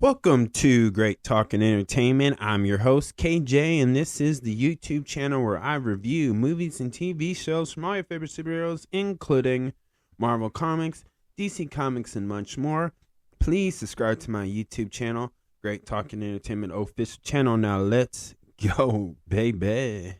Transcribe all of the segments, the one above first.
Welcome to Great Talking Entertainment. I'm your host, KJ, and this is the YouTube channel where I review movies and TV shows from all your favorite superheroes, including Marvel Comics, DC Comics, and much more. Please subscribe to my YouTube channel, Great Talking Entertainment official channel. Now let's go, baby.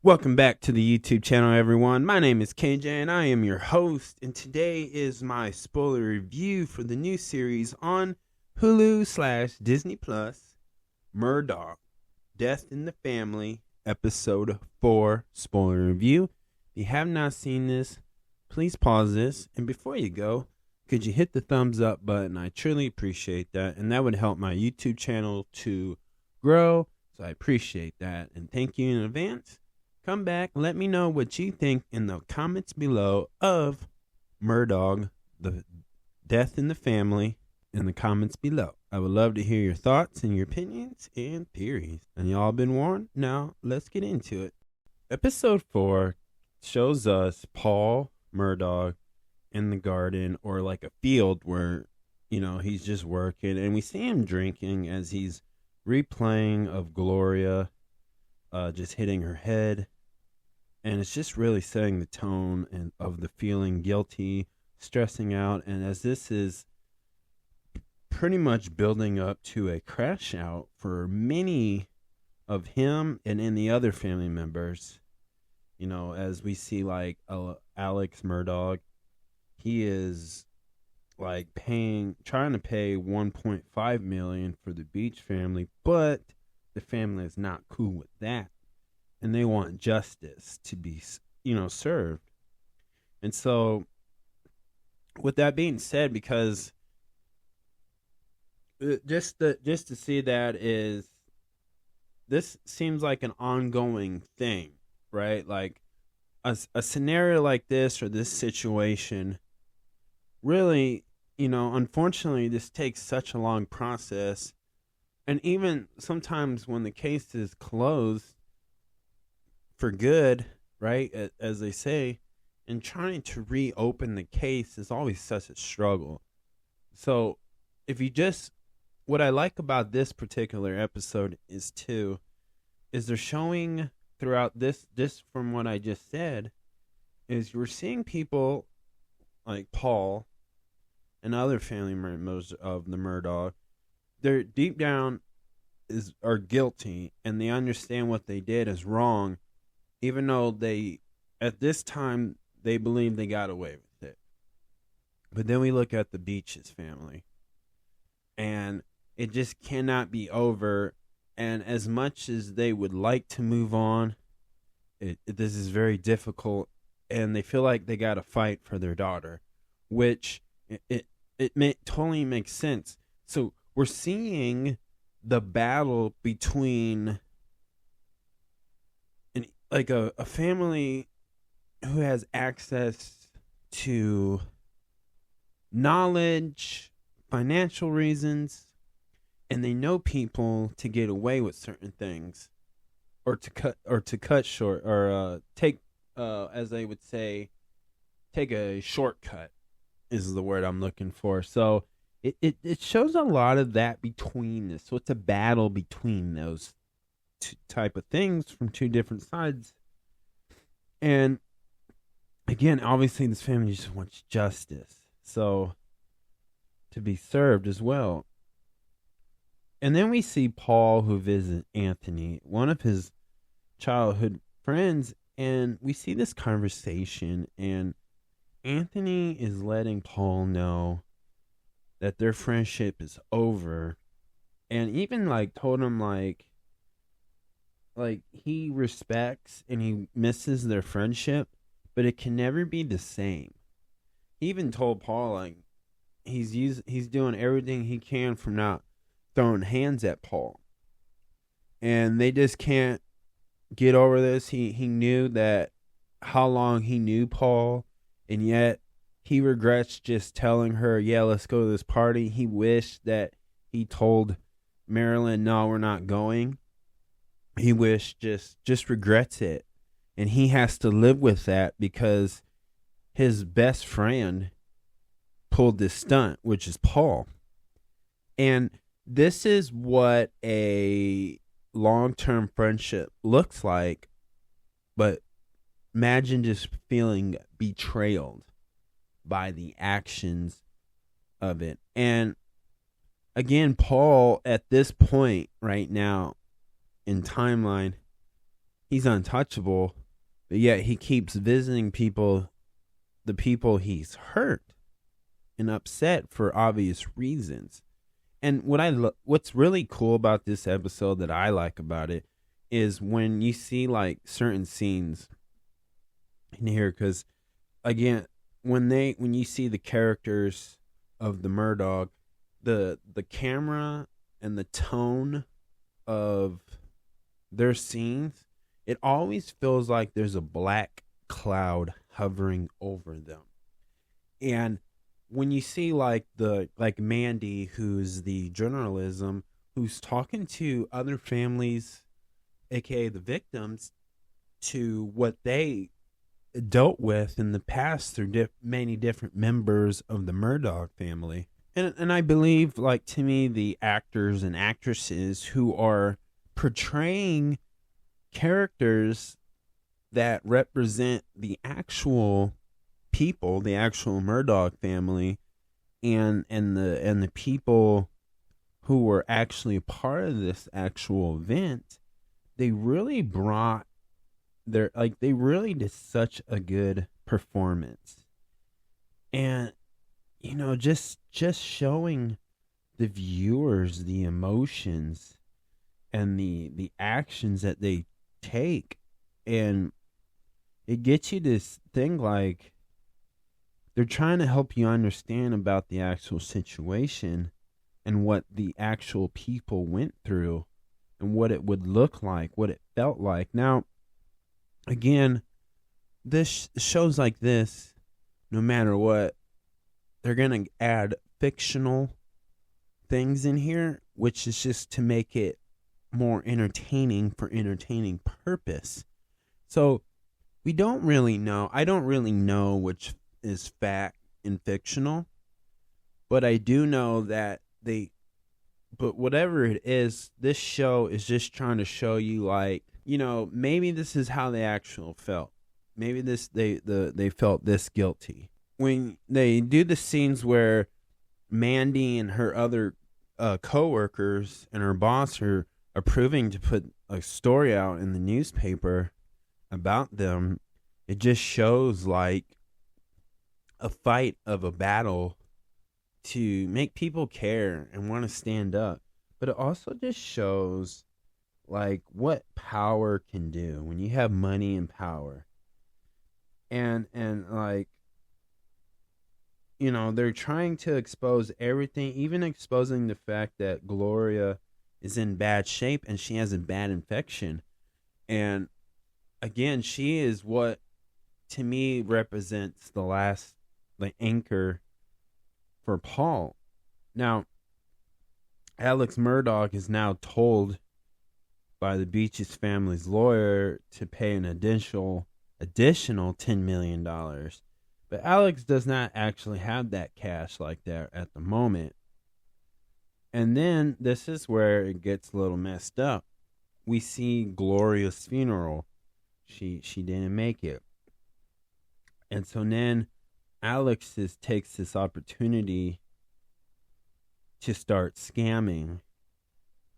Welcome back to the YouTube channel, everyone. My name is KJ, and I am your host. And today is my spoiler review for the new series on Hulu/Disney Plus, Murdaugh Death in the Family, Episode 4 spoiler review. If you have not seen this, please pause this. And before you go, could you hit the thumbs up button? I truly appreciate that. And that would help my YouTube channel to grow. So I appreciate that. And thank you in advance. Come back, let me know what you think in the comments below of Murdaugh, the Death in the Family, in the comments below. I would love to hear your thoughts and your opinions and theories. And y'all been warned? Now, let's get into it. Episode 4 shows us Paul Murdaugh in the garden, or like a field where, he's just working. And we see him drinking as he's replaying of Gloria just hitting her head. And it's just really setting the tone of the feeling guilty, stressing out. And as this is pretty much building up to a crash out for many of him and the other family members, as we see like Alex Murdaugh, he is like trying to pay $1.5 million for the Beach family, but the family is not cool with that. And they want justice to be, served. And so, with that being said, because just to see that is, this seems like an ongoing thing, right? Like a scenario like this or this situation, really, unfortunately, this takes such a long process. And even sometimes when the case is closed, for good, right, as they say, and trying to reopen the case is always such a struggle. So what I like about this particular episode is they're showing throughout this from what I just said, is you're seeing people like Paul and other family members of the Murdaugh, they're deep down are guilty, and they understand what they did is wrong, even though at this time, they believe they got away with it. But then we look at the Beach's family, and it just cannot be over. And as much as they would like to move on, this is very difficult, and they feel like they got to fight for their daughter, which totally makes sense. So we're seeing the battle between like a family who has access to knowledge, financial reasons, and they know people to get away with certain things, or to cut short, or take, as they would say, take a shortcut is the word I'm looking for. So it shows a lot of that between this. So it's a battle between those type of things from two different sides. And again, obviously this family just wants justice, so to be served as well. And then we see Paul, who visits Anthony, one of his childhood friends, and we see this conversation, and Anthony is letting Paul know that their friendship is over, and even told him he respects and he misses their friendship, but it can never be the same. He even told Paul he's doing everything he can from not throwing hands at Paul, and they just can't get over this. He knew that how long he knew Paul, and yet he regrets just telling her, yeah, let's go to this party. He wished that he told Marilyn, no, we're not going. He just regrets it, and he has to live with that because his best friend pulled this stunt, which is Paul. And this is what a long-term friendship looks like, but imagine just feeling betrayed by the actions of it. And again, Paul, at this point right now in timeline, he's untouchable, but yet he keeps visiting the people he's hurt and upset for obvious reasons. And what's really cool about this episode that I like about it is when you see like certain scenes in here, because again, when you see the characters of the Murdaugh, the camera and the tone of their scenes, it always feels like there's a black cloud hovering over them. And when you see like Mandy, who's the journalism, who's talking to other families, aka the victims, to what they dealt with in the past through many different members of the Murdaugh family. And I believe, like, to me, the actors and actresses who are portraying characters that represent the actual people, the actual Murdaugh family, and the people who were actually a part of this actual event, they really they really did such a good performance. And just showing the viewers the emotions and the actions that they take, and it gets you this thing like they're trying to help you understand about the actual situation and what the actual people went through and what it would look like, what it felt like. Now, again, this shows like this, no matter what, they're going to add fictional things in here, which is just to make it more entertaining for entertaining purpose. So we don't really know. I don't really know which is fact and fictional, but I do know that but whatever it is, this show is just trying to show you, like, maybe this is how they actually felt. Maybe they felt this guilty. When they do the scenes where Mandy and her other co-workers and her boss are approving to put a story out in the newspaper about them, it just shows like a fight of a battle to make people care and want to stand up. But it also just shows like what power can do when you have money and power. And like, they're trying to expose everything, even exposing the fact that Gloria is in bad shape and she has a bad infection. And again, she is what to me represents the anchor for Paul. Now, Alex Murdaugh is now told by the Beaches family's lawyer to pay an additional $10 million. But Alex does not actually have that cash like that at the moment. And then this is where it gets a little messed up. We see Gloria's funeral. She didn't make it. And so then Alex takes this opportunity to start scamming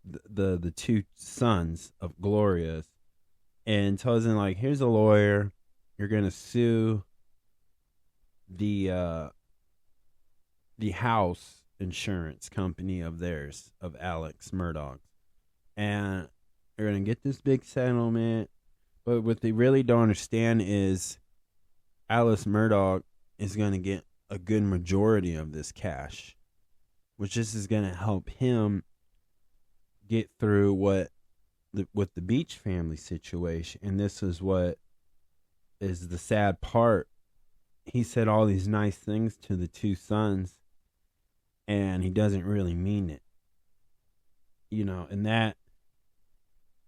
the two sons of Gloria's, and tells them, like, here's a lawyer, you're gonna sue the house insurance company of theirs, of Alex Murdaugh, and they're gonna get this big settlement. But what they really don't understand is Alex Murdaugh is going to get a good majority of this cash, which this is going to help him get through with the Beach family situation. And this is what is the sad part. He said all these nice things to the two sons, and he doesn't really mean it. And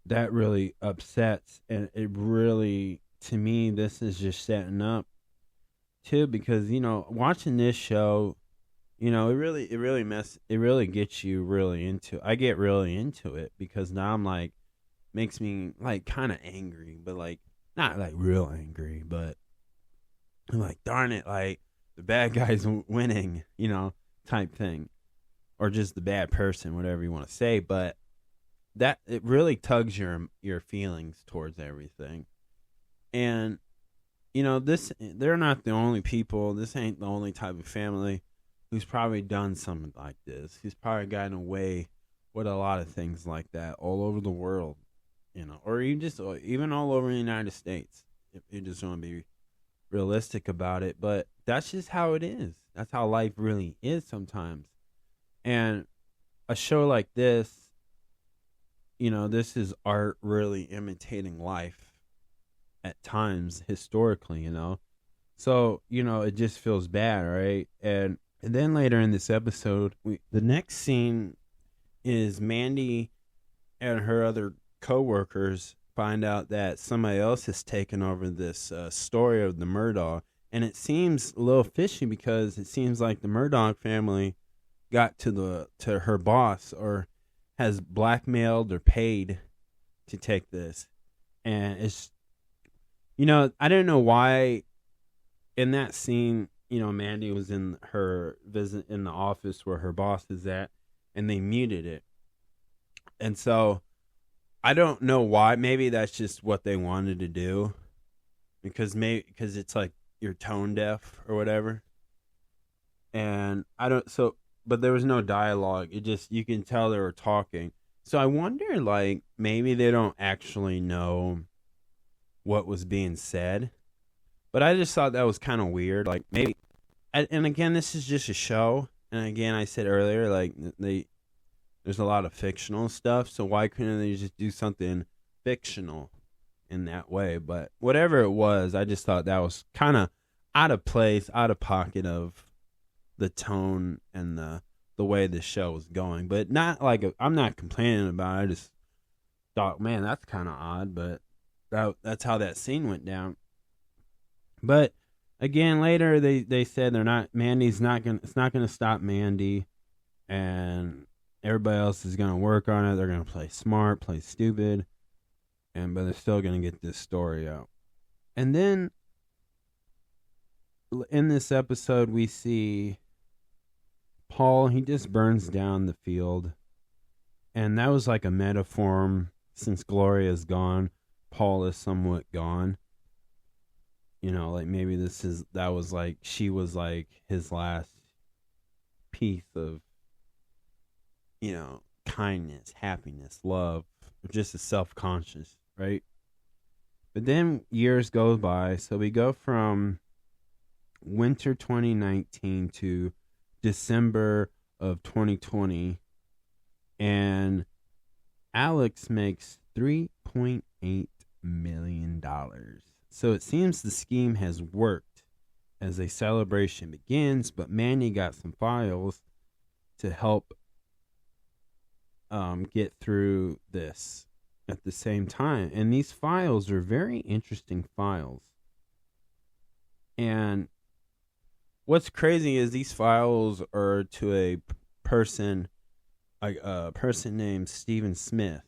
that really upsets, and it really, to me, this is just setting up too, because watching this show, it really gets you really into. I get really into it because now I'm like, makes me like kind of angry, but like not like real angry, but I'm like, darn it, like the bad guy's winning, type thing, or just the bad person, whatever you want to say. But that it really tugs your feelings towards everything, and this they're not the only people. This ain't the only type of family who's probably done something like this. Who's probably gotten away with a lot of things like that all over the world, or even all over the United States. If you just want to be realistic about it, but that's just how it is. That's how life really is sometimes. And a show like this, this is art really imitating life at times historically, So, it just feels bad, right? And then later in this episode, the next scene is Mandy and her other coworkers find out that somebody else has taken over this story of the Murdaugh, and it seems a little fishy because it seems like the Murdaugh family got to her boss or has blackmailed or paid to take this, and it's I don't know why in that scene Mandy was in her visit in the office where her boss is at, and they muted it, and so I don't know why. Maybe that's just what they wanted to do, because it's like you're tone deaf or whatever. And but there was no dialogue. It just, you can tell they were talking. So I wonder, like, maybe they don't actually know what was being said. But I just thought that was kind of weird. Like, maybe, and again, this is just a show. And again, I said earlier, like, there's a lot of fictional stuff, so why couldn't they just do something fictional in that way? But whatever it was, I just thought that was kind of out of place, out of pocket of the tone and the way the show was going. But not like I'm not complaining about it. I just thought, man, that's kind of odd. But that's how that scene went down. But again, later they said Mandy's not gonna. It's not gonna stop Mandy, and everybody else is going to work on it. They're going to play smart, play stupid, but they're still going to get this story out. And then in this episode, we see Paul. He just burns down the field. And that was like a metaphor. Since Gloria's gone, Paul is somewhat gone. Like maybe she was like his last piece of kindness, happiness, love, just a self-conscious, right? But then years go by, so we go from winter 2019 to December of 2020, and Alex makes $3.8 million. So it seems the scheme has worked as a celebration begins, but Manny got some files to help get through this at the same time. And these files are very interesting files. And what's crazy is these files are to a person named Stephen Smith.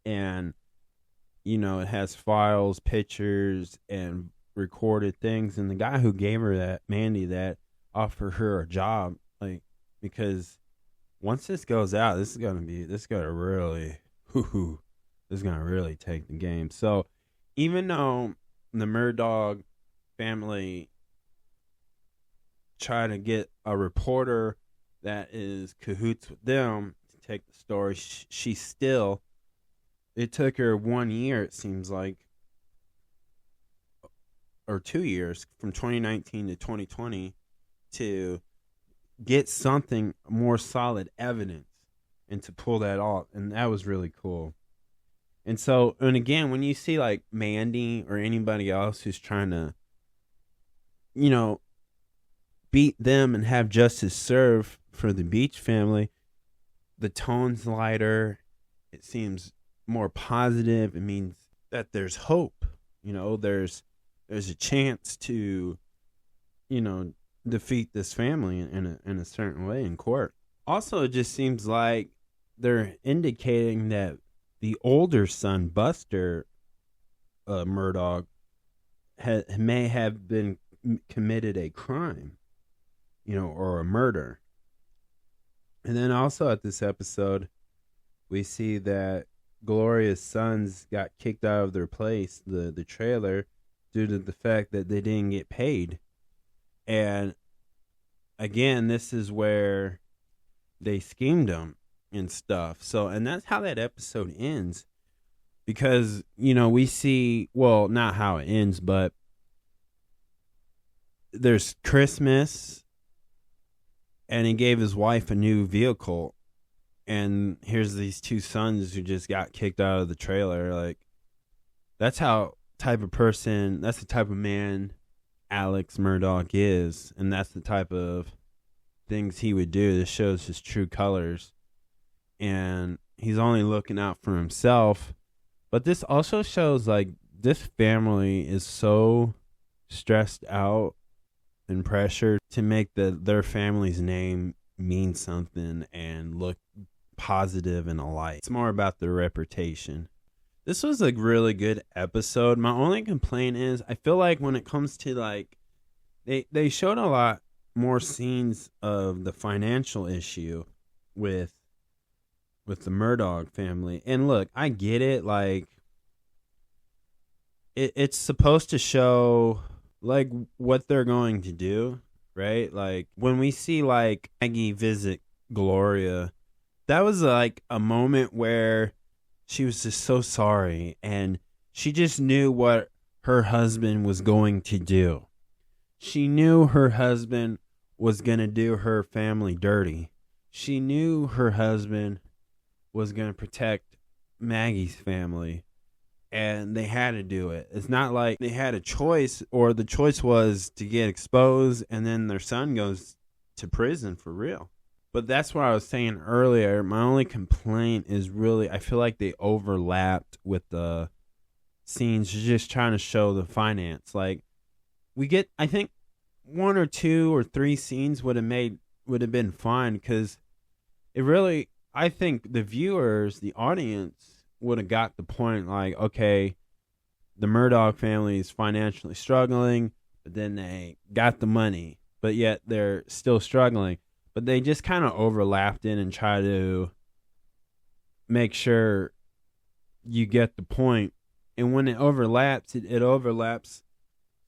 And, it has files, pictures, and recorded things. And the guy who gave her Mandy, offered her a job, because once this goes out, this is gonna really take the game. So even though the Murdaugh family try to get a reporter that is cahoots with them to take the story, it took her 1 year, it seems like, or 2 years, from 2019 to 2020, to get something more solid evidence and to pull that off. And that was really cool. And so, and again, when you see like Mandy or anybody else who's trying to, beat them and have justice served for the Beach family, the tone's lighter. It seems more positive. It means that there's hope. There's a chance to, defeat this family in a certain way in court. Also, it just seems like they're indicating that the older son, Buster Murdaugh, may have been committed a crime, or a murder. And then also at this episode, we see that Gloria's sons got kicked out of their place, the trailer, due to the fact that they didn't get paid. And again, this is where they schemed them and stuff. So, and that's how that episode ends. Because, we see, well, not how it ends, but there's Christmas, and he gave his wife a new vehicle. And here's these two sons who just got kicked out of the trailer. Like, that's the type of man Alex Murdaugh is. And that's the type of things he would do. This shows his true colors. And he's only looking out for himself. But this also shows, like, this family is so stressed out and pressured to make their family's name mean something and look positive in a light. It's more about their reputation. This was a really good episode. My only complaint is I feel like when it comes to, like, they showed a lot more scenes of the financial issue with the Murdaugh family. And look, I get it. Like, it's supposed to show, like, what they're going to do, right? Like, when we see, like, Maggie visit Gloria, that was, like, a moment where she was just so sorry. And she just knew what her husband was going to do. She knew her husband was going to do her family dirty. She knew her husband was going to protect Maggie's family, and they had to do it. It's not like they had a choice, or the choice was to get exposed and then their son goes to prison for real. But that's what I was saying earlier. My only complaint is really, I feel like they overlapped with the scenes just trying to show the finance. Like, we get, I think, 1 or 2 or 3 scenes would have been fine, because it really, I think the viewers, the audience, would have got the point, like, okay, the Murdaugh family is financially struggling, but then they got the money, but yet they're still struggling. But they just kind of overlapped it and try to make sure you get the point. And when it overlaps, it overlaps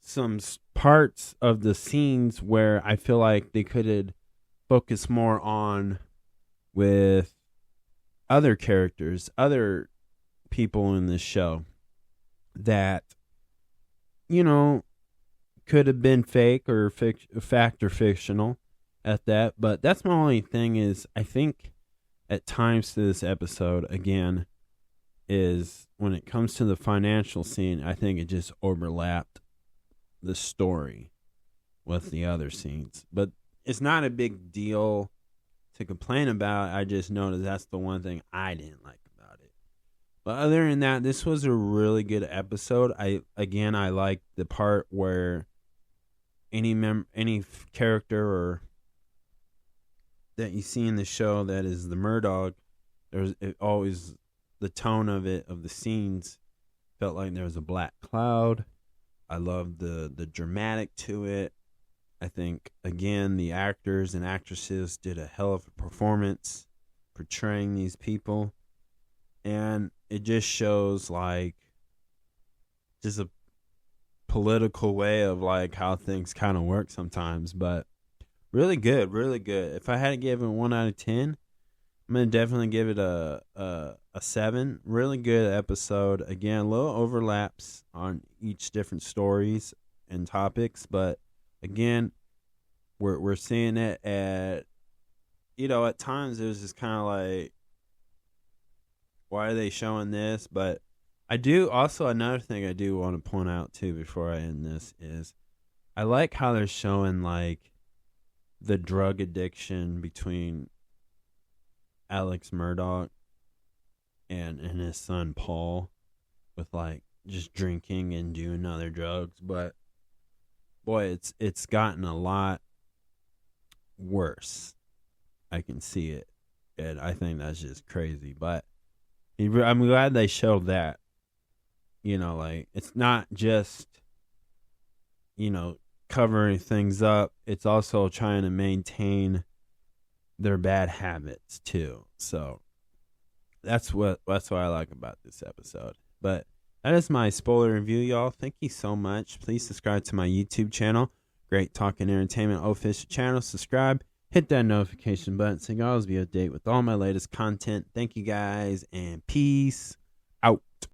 some parts of the scenes where I feel like they could have focused more on with other characters, other people in this show that, could have been fake or fact or fictional at that. But that's my only thing is, I think at times to this episode, again, is when it comes to the financial scene, I think it just overlapped the story with the other scenes. But it's not a big deal to complain about. I just noticed that's the one thing I didn't like about it. But other than that, this was a really good episode. I like the part where any character or that you see in the show that is the Murdaugh, always the tone of the scenes felt like there was a black cloud. I loved the dramatic to it. I think, again, the actors and actresses did a hell of a performance portraying these people. And it just shows, like, just a political way of, like, how things kind of work sometimes. But really good, really good. If I had to give it 1 out of 10, I'm going to definitely give it a 7. Really good episode. Again, a little overlaps on each different stories and topics, but again, we're seeing it at times it was just kind of like, why are they showing this? But I do also, another thing I do want to point out too before I end this is I like how they're showing, like, the drug addiction between Alex Murdaugh and his son Paul, with, like, just drinking and doing other drugs. But boy, it's gotten a lot worse. I can see it, and I think that's just crazy. But I'm glad they showed that. Like, it's not just, covering things up. It's also trying to maintain their bad habits too. So that's what I like about this episode. But that is my spoiler review, y'all. Thank you so much. Please subscribe to my YouTube channel, Great Talking Entertainment official channel. Subscribe, hit that notification button so you can always be up to date with all my latest content. Thank you guys, and peace.